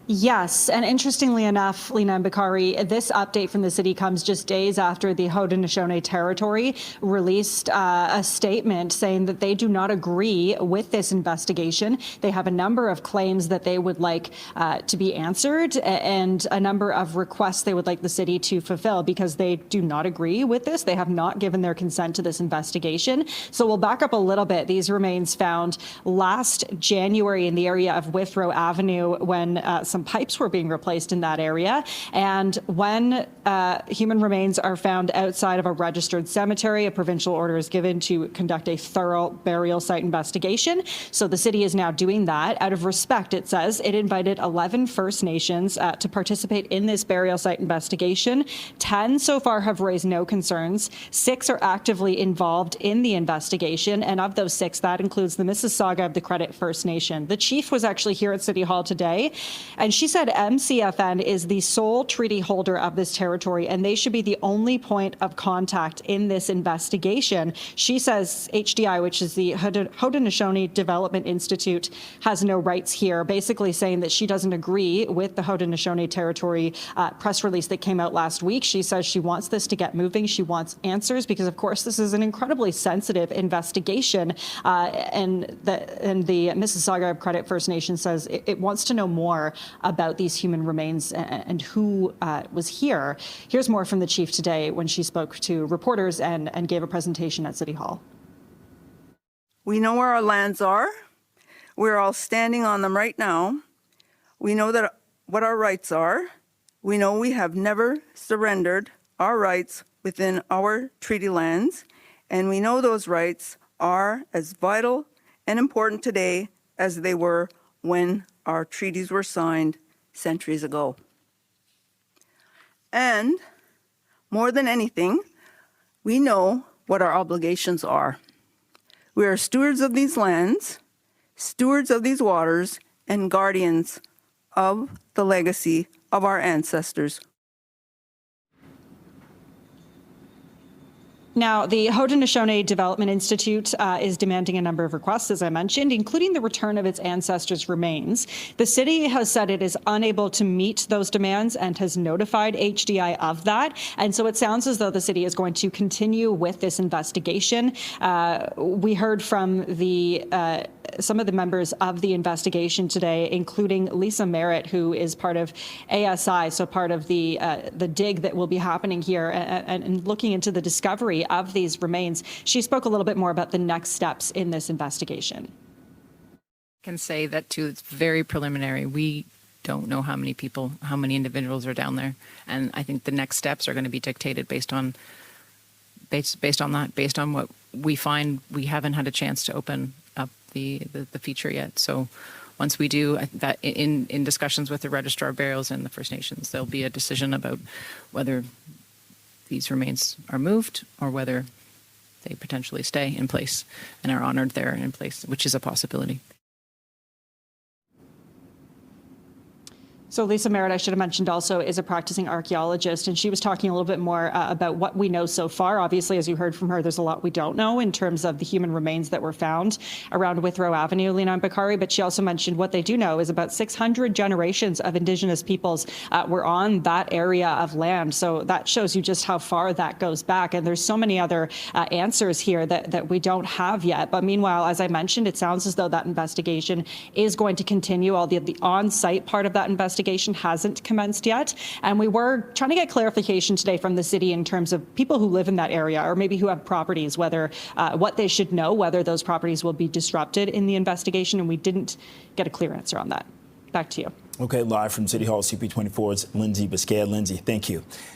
Yes, and interestingly enough, Lena and Bakari, this update from the city comes just days after the Haudenosaunee Territory released a statement saying that they do not agree with this investigation. They have a number of claims that they would like to be answered and a number of requests they would like the city to fulfill because they do not agree with this. They have not given their consent to this investigation. So we'll back up a little bit. These remains found last January in the area of Withrow Avenue when some pipes were being replaced in that area. And when human remains are found outside of a registered cemetery, a provincial order is given to conduct a thorough burial site investigation. So the city is now doing that. Out of respect, it says, it invited 11 First Nations to participate in this burial site investigation. 10 so far have raised no concerns. 6 are actively involved in the investigation. And of those 6, that includes the Mississauga of the Credit First Nation. The chief was actually here at City Hall today, and she said MCFN is the sole treaty holder of this territory, and they should be the only point of contact in this investigation. She says HDI, which is the Haudenosaunee Development Institute, has no rights here, basically saying that she doesn't agree with the Haudenosaunee Territory press release that came out last week. She says she wants this to get moving. She wants answers because, of course, this is an incredibly sensitive investigation, and the Mississauga Credit First Nation says it wants to know more about these human remains and who was here. Here's more from the chief today when she spoke to reporters and gave a presentation at City Hall. We know where our lands are. We're all standing on them right now. We know that what our rights are. We know we have never surrendered our rights within our treaty lands, and we know those rights are as vital and important today as they were when our treaties were signed centuries ago. And more than anything, we know what our obligations are. We are stewards of these lands, stewards of these waters, and guardians of the legacy of our ancestors. Now, the Haudenosaunee Development Institute is demanding a number of requests, as I mentioned, including the return of its ancestors' remains. The city has said it is unable to meet those demands and has notified HDI of that. And so it sounds as though the city is going to continue with this investigation. We heard from some of the members of the investigation today, including Lisa Merritt, who is part of ASI, so part of the dig that will be happening here and looking into the discovery of these remains. She spoke a little bit more about the next steps in this investigation. I can say that too, it's very preliminary. We don't know how many people, how many individuals are down there. And I think the next steps are going to be dictated based on that, based on what we find. We haven't had a chance to open up the feature yet. So once we do that, in discussions with the Registrar of Burials and the First Nations, there'll be a decision about whether these remains are moved or whether they potentially stay in place and are honored there in place, which is a possibility. So Lisa Merritt, I should have mentioned also, is a practicing archaeologist, and she was talking a little bit more about what we know so far. Obviously, as you heard from her, there's a lot we don't know in terms of the human remains that were found around Withrow Avenue, Lena and Bakari, but she also mentioned what they do know is about 600 generations of Indigenous peoples were on that area of land. So that shows you just how far that goes back. And there's so many other answers here that we don't have yet. But meanwhile, as I mentioned, it sounds as though that investigation is going to continue. All the on-site part of that investigation hasn't commenced yet. And we were trying to get clarification today from the city in terms of people who live in that area or maybe who have properties, whether what they should know, whether those properties will be disrupted in the investigation. And we didn't get a clear answer on that. Back to you. Okay, live from City Hall, CP24's Lindsay Biscaia. Lindsay, thank you.